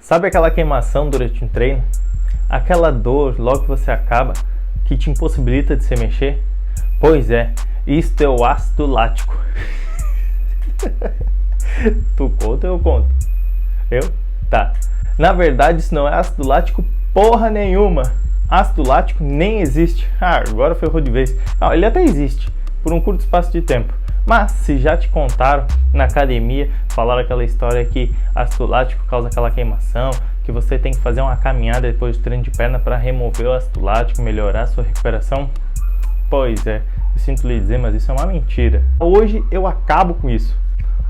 Sabe aquela queimação durante um treino? Aquela dor logo que você acaba, que te impossibilita de se mexer? Pois é, isto é o ácido lático. Tu conta ou eu conto? Eu? Tá. Na verdade isso não é ácido lático porra nenhuma. Ácido lático nem existe. Agora ferrou de vez. Ele até existe, por um curto espaço de tempo. Mas se já te contaram na academia, falaram aquela história que ácido lático causa aquela queimação, que você tem que fazer uma caminhada depois do treino de perna para remover o ácido lático, melhorar a sua recuperação? Pois é, eu sinto lhe dizer, mas isso é uma mentira. Hoje eu acabo com isso.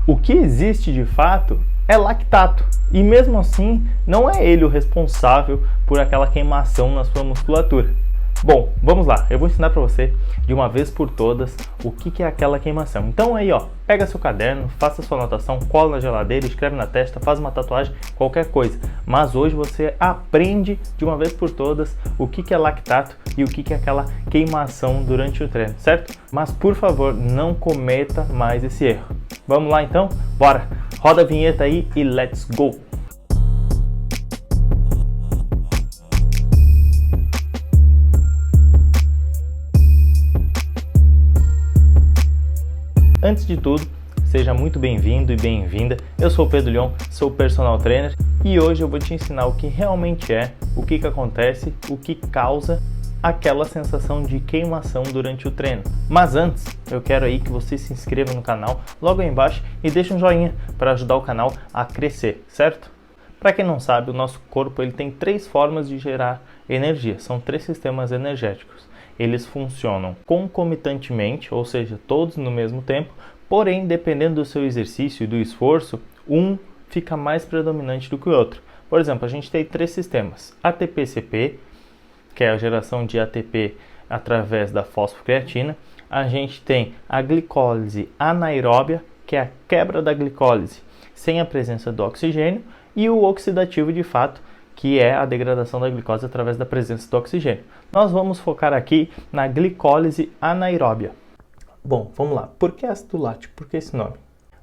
O que existe de fato é lactato, e mesmo assim não é ele o responsável por aquela queimação na sua musculatura. Bom, vamos lá, eu vou ensinar para você de uma vez por todas o que é aquela queimação. Então aí ó, pega seu caderno, faça sua anotação, cola na geladeira, escreve na testa, faz uma tatuagem, qualquer coisa. Mas hoje você aprende de uma vez por todas o que é lactato e o que é aquela queimação durante o treino, certo? Mas por favor, não cometa mais esse erro. Vamos lá então? Bora! Roda a vinheta aí e let's go! Antes de tudo, seja muito bem-vindo e bem-vinda. Eu sou o Pedro Leon, sou personal trainer e hoje eu vou te ensinar o que realmente é, o que acontece, o que causa aquela sensação de queimação durante o treino. Mas antes, eu quero aí que você se inscreva no canal logo aí embaixo e deixe um joinha para ajudar o canal a crescer, certo? Para quem não sabe, o nosso corpo ele tem três formas de gerar energia, são três sistemas energéticos. Eles funcionam concomitantemente, ou seja, todos no mesmo tempo, porém, dependendo do seu exercício e do esforço, um fica mais predominante do que o outro. Por exemplo, a gente tem três sistemas: ATP-CP, que é a geração de ATP através da fosfocreatina. A gente tem a glicólise anaeróbia, que é a quebra da glicólise sem a presença do oxigênio, e o oxidativo de fato, que é a degradação da glicose através da presença do oxigênio. Nós vamos focar aqui na glicólise anaeróbia. Bom, vamos lá. Por que ácido lático? Por que esse nome?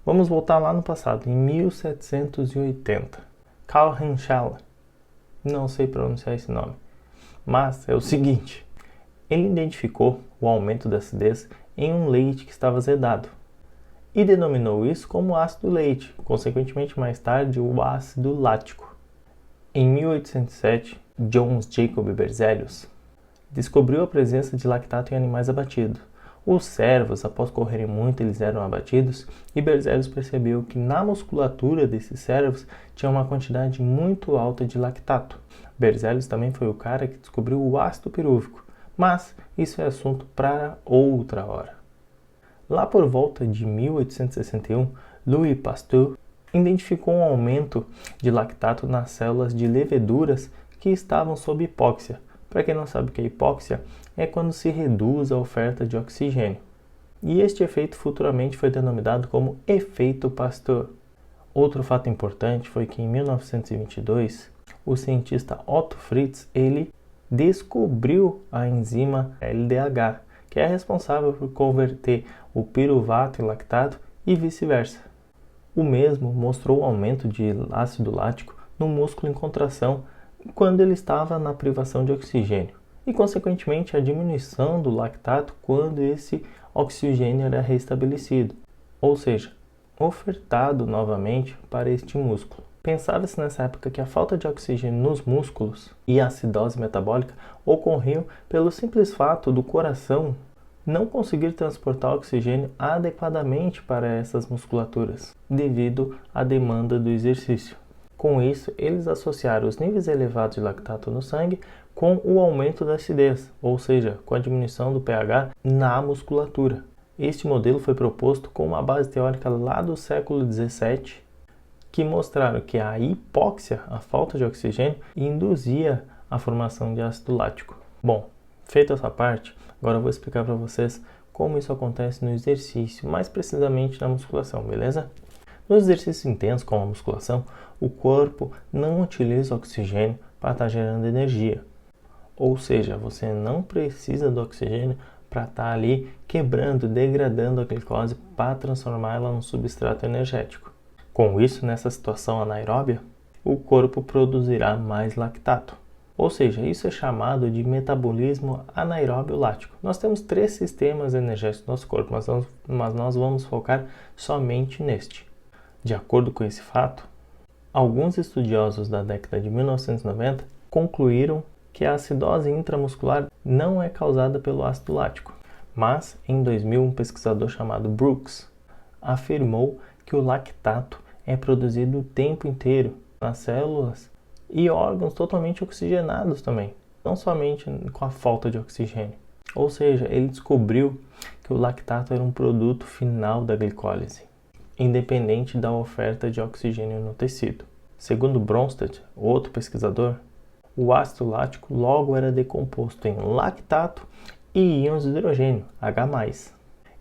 Vamos voltar lá no passado, em 1780. Carl Henschel, não sei pronunciar esse nome, mas é o seguinte: ele identificou o aumento da acidez em um leite que estava azedado e denominou isso como ácido leite, consequentemente mais tarde o ácido lático. Em 1807, Johannes Jacob Berzelius descobriu a presença de lactato em animais abatidos. Os servos, após correrem muito, eles eram abatidos e Berzelius percebeu que na musculatura desses servos tinha uma quantidade muito alta de lactato. Berzelius também foi o cara que descobriu o ácido pirúvico, mas isso é assunto para outra hora. Lá por volta de 1861, Louis Pasteur identificou um aumento de lactato nas células de leveduras que estavam sob hipóxia. Para quem não sabe o que é hipóxia, é quando se reduz a oferta de oxigênio. E este efeito futuramente foi denominado como efeito Pasteur. Outro fato importante foi que em 1922, o cientista Otto Fritz, ele descobriu a enzima LDH, que é responsável por converter o piruvato em lactato e vice-versa. O mesmo mostrou o aumento de ácido lático no músculo em contração quando ele estava na privação de oxigênio e, consequentemente, a diminuição do lactato quando esse oxigênio era restabelecido, ou seja, ofertado novamente para este músculo. Pensava-se nessa época que a falta de oxigênio nos músculos e a acidose metabólica ocorriam pelo simples fato do coração não conseguir transportar oxigênio adequadamente para essas musculaturas, devido à demanda do exercício. Com isso, eles associaram os níveis elevados de lactato no sangue com o aumento da acidez, ou seja, com a diminuição do pH na musculatura. Este modelo foi proposto com uma base teórica lá do século XVII, que mostraram que a hipóxia, a falta de oxigênio, induzia a formação de ácido lático. Bom, feita essa parte, agora eu vou explicar para vocês como isso acontece no exercício, mais precisamente na musculação, beleza? Nos exercícios intensos, como a musculação, o corpo não utiliza oxigênio para estar gerando energia. Ou seja, você não precisa do oxigênio para estar ali quebrando, degradando a glicose para transformá-la num substrato energético. Com isso, nessa situação anaeróbia, o corpo produzirá mais lactato. Ou seja, isso é chamado de metabolismo anaeróbio lático. Nós temos 3 sistemas energéticos no nosso corpo, mas nós vamos focar somente neste. De acordo com esse fato, alguns estudiosos da década de 1990 concluíram que a acidose intramuscular não é causada pelo ácido lático. Mas, em 2000, um pesquisador chamado Brooks afirmou que o lactato é produzido o tempo inteiro nas células e órgãos totalmente oxigenados também, não somente com a falta de oxigênio. Ou seja, ele descobriu que o lactato era um produto final da glicólise, independente da oferta de oxigênio no tecido. Segundo Bronsted, outro pesquisador, o ácido lático logo era decomposto em lactato e íons de hidrogênio, H+.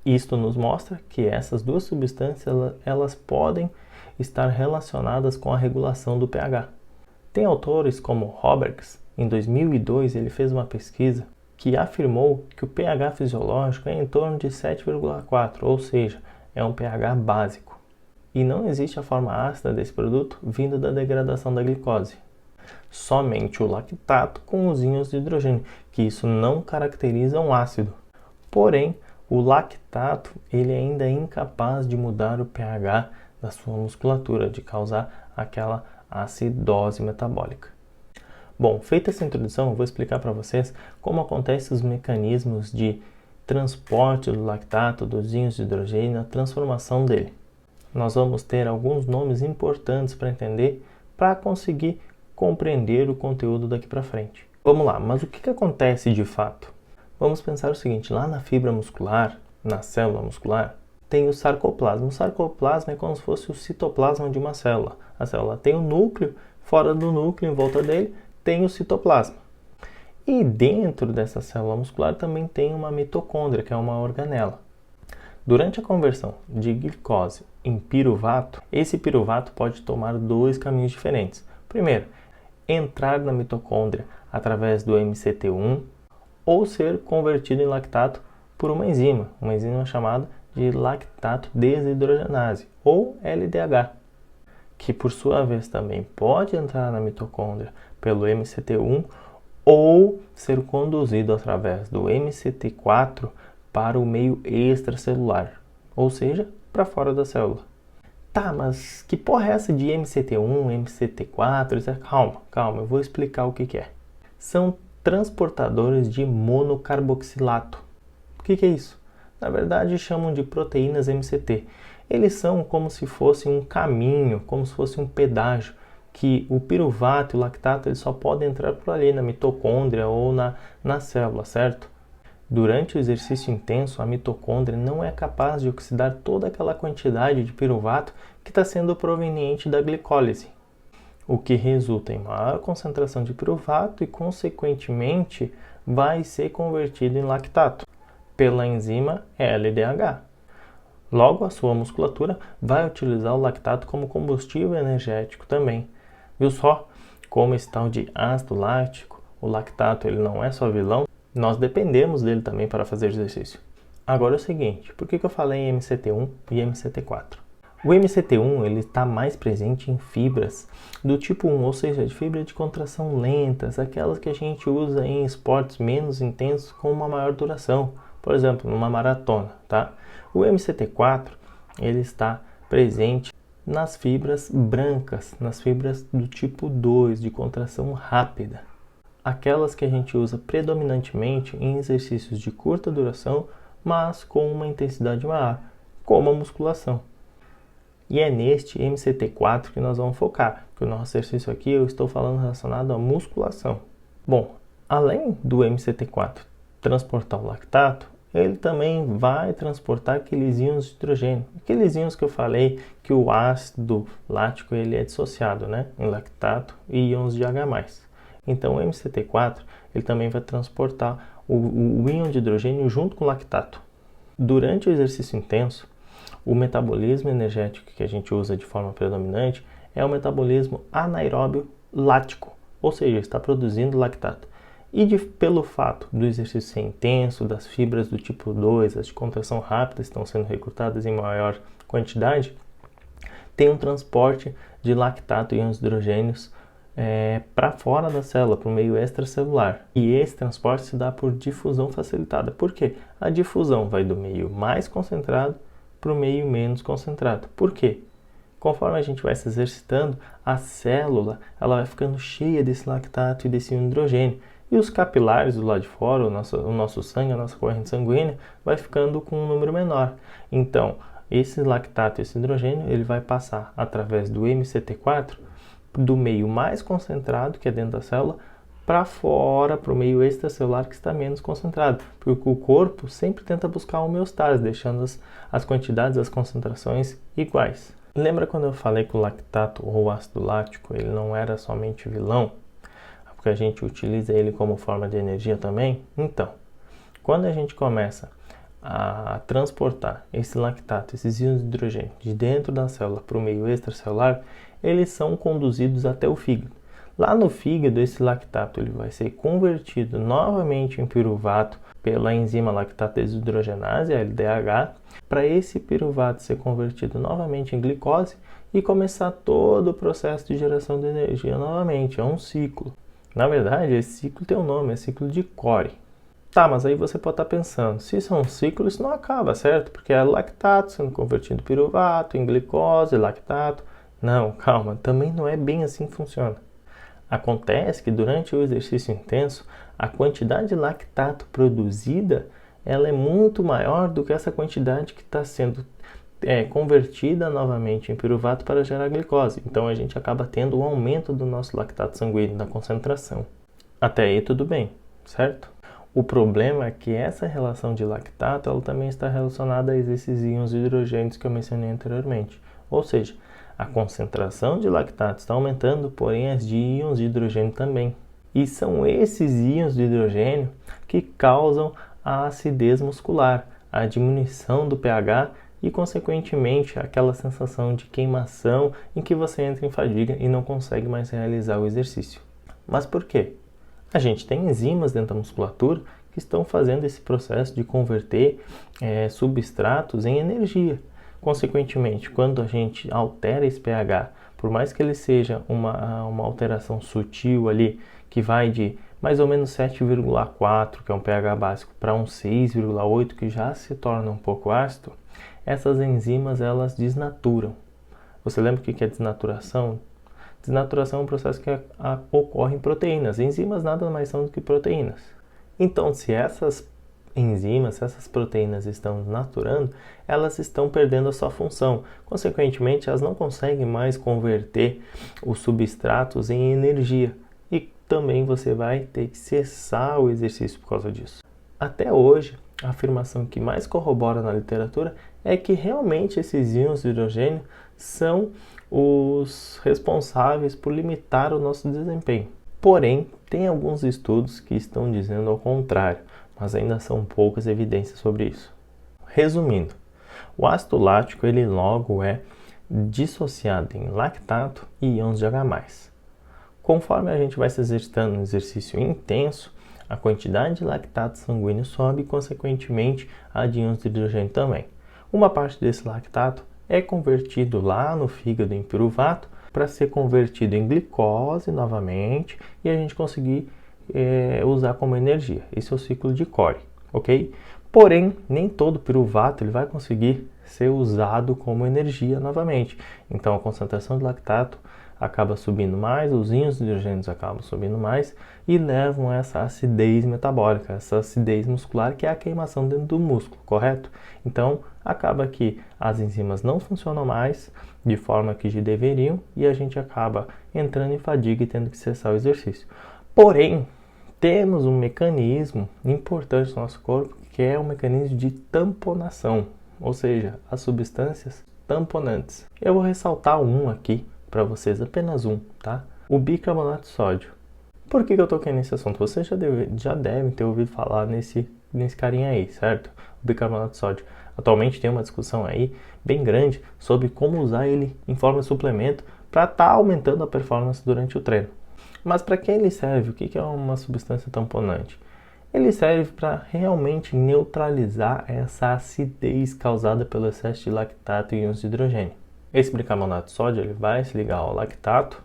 Isto nos mostra que essas duas substâncias elas podem estar relacionadas com a regulação do pH. Tem autores como Roberts, em 2002 ele fez uma pesquisa que afirmou que o pH fisiológico é em torno de 7,4, ou seja, é um pH básico. E não existe a forma ácida desse produto vindo da degradação da glicose. Somente o lactato com os íons de hidrogênio, que isso não caracteriza um ácido. Porém, o lactato ele ainda é incapaz de mudar o pH da sua musculatura, de causar aquela acidose metabólica. Bom, feita essa introdução, eu vou explicar para vocês como acontecem os mecanismos de transporte do lactato, dos íons de hidrogênio, a transformação dele. Nós vamos ter alguns nomes importantes para entender, para conseguir compreender o conteúdo daqui para frente. Vamos lá, mas o que acontece de fato? Vamos pensar o seguinte, lá na fibra muscular, na célula muscular, tem o sarcoplasma. O sarcoplasma é como se fosse o citoplasma de uma célula. A célula tem o núcleo, fora do núcleo, em volta dele, tem o citoplasma. E dentro dessa célula muscular também tem uma mitocôndria, que é uma organela. Durante a conversão de glicose em piruvato, esse piruvato pode tomar 2 caminhos diferentes. Primeiro, entrar na mitocôndria através do MCT1 ou ser convertido em lactato por uma enzima chamada de lactato desidrogenase, ou LDH, que por sua vez também pode entrar na mitocôndria pelo MCT1 ou ser conduzido através do MCT4 para o meio extracelular, ou seja, para fora da célula. Tá, mas que porra é essa de MCT1, MCT4? Calma, eu vou explicar o que é. São transportadores de monocarboxilato. O que é isso? Na verdade, chamam de proteínas MCT. Eles são como se fosse um caminho, como se fosse um pedágio, que o piruvato e o lactato eles só podem entrar por ali, na mitocôndria ou na célula, certo? Durante o exercício intenso, a mitocôndria não é capaz de oxidar toda aquela quantidade de piruvato que está sendo proveniente da glicólise, o que resulta em maior concentração de piruvato e, consequentemente, vai ser convertido em lactato pela enzima LDH. Logo, a sua musculatura vai utilizar o lactato como combustível energético também. Viu só como esse tal de ácido lático, o lactato ele não é só vilão, nós dependemos dele também para fazer exercício. Agora é o seguinte, por que eu falei em MCT1 e MCT4? O MCT1 ele está mais presente em fibras do tipo 1, ou seja, de fibra de contração lentas, aquelas que a gente usa em esportes menos intensos com uma maior duração, por exemplo, numa maratona, tá? O MCT4 ele está presente nas fibras brancas, nas fibras do tipo 2, de contração rápida, aquelas que a gente usa predominantemente em exercícios de curta duração, mas com uma intensidade maior, como a musculação. E é neste MCT4 que nós vamos focar, que o nosso exercício aqui eu estou falando relacionado à musculação. Bom, além do MCT4 transportar o lactato, ele também vai transportar aqueles íons de hidrogênio. Aqueles íons que eu falei que o ácido lático ele é dissociado, né, em lactato e íons de H+. Então o MCT4 ele também vai transportar o íon de hidrogênio junto com o lactato. Durante o exercício intenso, o metabolismo energético que a gente usa de forma predominante é o metabolismo anaeróbio lático, ou seja, está produzindo lactato. E pelo fato do exercício ser intenso, das fibras do tipo 2, as de contração rápida estão sendo recrutadas em maior quantidade, tem um transporte de lactato e íons hidrogênios para fora da célula, para o meio extracelular. E esse transporte se dá por difusão facilitada. Por quê? A difusão vai do meio mais concentrado para o meio menos concentrado. Por quê? Conforme a gente vai se exercitando, a célula ela vai ficando cheia desse lactato e desse íon hidrogênio. E os capilares do lado de fora, o nosso sangue, a nossa corrente sanguínea, vai ficando com um número menor. Então, esse lactato e esse hidrogênio ele vai passar através do MCT4, do meio mais concentrado, que é dentro da célula, para fora, para o meio extracelular, que está menos concentrado. Porque o corpo sempre tenta buscar a homeostase, deixando as quantidades, as concentrações iguais. Lembra quando eu falei que o lactato ou o ácido lático ele não era somente vilão? Porque a gente utiliza ele como forma de energia também? Então, quando a gente começa a transportar esse lactato, esses íons de hidrogênio de dentro da célula para o meio extracelular, eles são conduzidos até o fígado. Lá no fígado, esse lactato ele vai ser convertido novamente em piruvato pela enzima lactato desidrogenase, a LDH, para esse piruvato ser convertido novamente em glicose e começar todo o processo de geração de energia novamente. É um ciclo. Na verdade, esse ciclo tem um nome, é ciclo de Cori. Tá, mas aí você pode estar pensando, se isso é um ciclo, isso não acaba, certo? Porque é lactato sendo convertido em piruvato, em glicose, lactato. Não, calma, também não é bem assim que funciona. Acontece que durante o exercício intenso, a quantidade de lactato produzida ela é muito maior do que essa quantidade que está sendo convertida novamente em piruvato para gerar glicose. Então a gente acaba tendo um aumento do nosso lactato sanguíneo, da concentração. Até aí tudo bem, certo? O problema é que essa relação de lactato ela também está relacionada a esses íons hidrogênios que eu mencionei anteriormente. Ou seja, a concentração de lactato está aumentando, porém as de íons de hidrogênio também. E são esses íons de hidrogênio que causam a acidez muscular, a diminuição do pH e, consequentemente, aquela sensação de queimação em que você entra em fadiga e não consegue mais realizar o exercício. Mas por quê? A gente tem enzimas dentro da musculatura que estão fazendo esse processo de converter substratos em energia. Consequentemente, quando a gente altera esse pH, por mais que ele seja uma alteração sutil ali, que vai de mais ou menos 7,4, que é um pH básico, para um 6,8, que já se torna um pouco ácido, essas enzimas elas desnaturam. Você lembra o que é desnaturação? Desnaturação é um processo que ocorre em proteínas. Enzimas nada mais são do que proteínas. Então, se essas enzimas, essas proteínas estão desnaturando, elas estão perdendo a sua função. Consequentemente, elas não conseguem mais converter os substratos em energia. E também você vai ter que cessar o exercício por causa disso. Até hoje, a afirmação que mais corrobora na literatura é que realmente esses íons de hidrogênio são os responsáveis por limitar o nosso desempenho. Porém, tem alguns estudos que estão dizendo ao contrário, mas ainda são poucas evidências sobre isso. Resumindo, o ácido lático ele logo é dissociado em lactato e íons de H+. Conforme a gente vai se exercitando no exercício intenso, a quantidade de lactato sanguíneo sobe e, consequentemente, a de íons de hidrogênio também. Uma parte desse lactato é convertido lá no fígado em piruvato para ser convertido em glicose novamente e a gente conseguir usar como energia. Esse é o ciclo de Cori, ok? Porém, nem todo piruvato ele vai conseguir ser usado como energia novamente. Então, a concentração de lactato acaba subindo mais, os íons de hidrogênio acabam subindo mais e levam a essa acidez metabólica, essa acidez muscular, que é a queimação dentro do músculo, correto? Então, acaba que as enzimas não funcionam mais de forma que deveriam e a gente acaba entrando em fadiga e tendo que cessar o exercício. Porém, temos um mecanismo importante no nosso corpo, que é o mecanismo de tamponação, ou seja, as substâncias tamponantes. Eu vou ressaltar um aqui para vocês, apenas um, tá? O bicarbonato de sódio. Por que eu toquei nesse assunto? Vocês já devem ter ouvido falar nesse carinha aí, certo? O bicarbonato de sódio. Atualmente tem uma discussão aí bem grande sobre como usar ele em forma de suplemento para estar aumentando a performance durante o treino. Mas para que ele serve? O que é uma substância tamponante? Ele serve para realmente neutralizar essa acidez causada pelo excesso de lactato e íons de hidrogênio. Esse bicarbonato de sódio ele vai se ligar ao lactato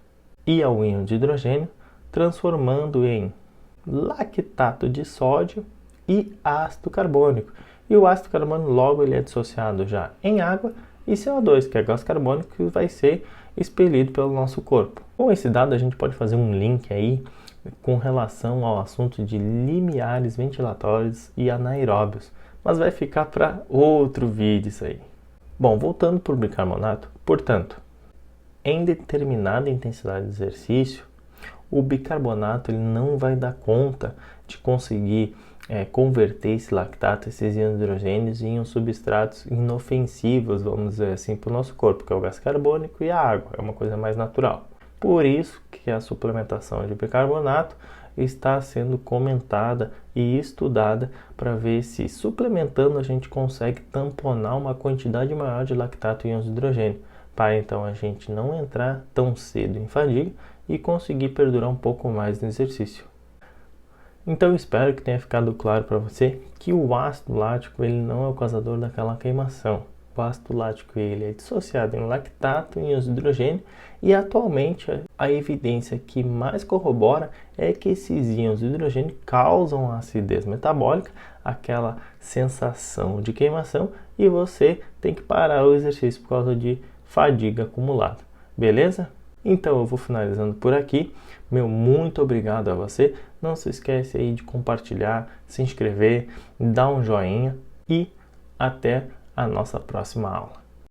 e ao íon de hidrogênio, transformando em lactato de sódio e ácido carbônico. E o ácido carbônico logo ele é dissociado já em água e CO2, que é gás carbônico, que vai ser expelido pelo nosso corpo. Com esse dado a gente pode fazer um link aí com relação ao assunto de limiares ventilatórios e anaeróbios, mas vai ficar para outro vídeo isso aí. Bom, voltando para o bicarbonato, portanto, em determinada intensidade de exercício, o bicarbonato ele não vai dar conta de conseguir converter esse lactato, esses íons hidrogênios em substratos inofensivos, vamos dizer assim, para o nosso corpo, que é o gás carbônico e a água, é uma coisa mais natural. Por isso que a suplementação de bicarbonato está sendo comentada e estudada para ver se suplementando a gente consegue tamponar uma quantidade maior de lactato e íons de hidrogênio, para então a gente não entrar tão cedo em fadiga e conseguir perdurar um pouco mais no exercício. Então espero que tenha ficado claro para você que o ácido lático ele não é o causador daquela queimação. O ácido lático ele é dissociado em lactato e íons de hidrogênio e atualmente a evidência que mais corrobora é que esses íons de hidrogênio causam acidez metabólica, aquela sensação de queimação, e você tem que parar o exercício por causa de fadiga acumulada. Beleza? Então eu vou finalizando por aqui. Meu muito obrigado a você. Não se esquece aí de compartilhar, se inscrever, dar um joinha e até a nossa próxima aula.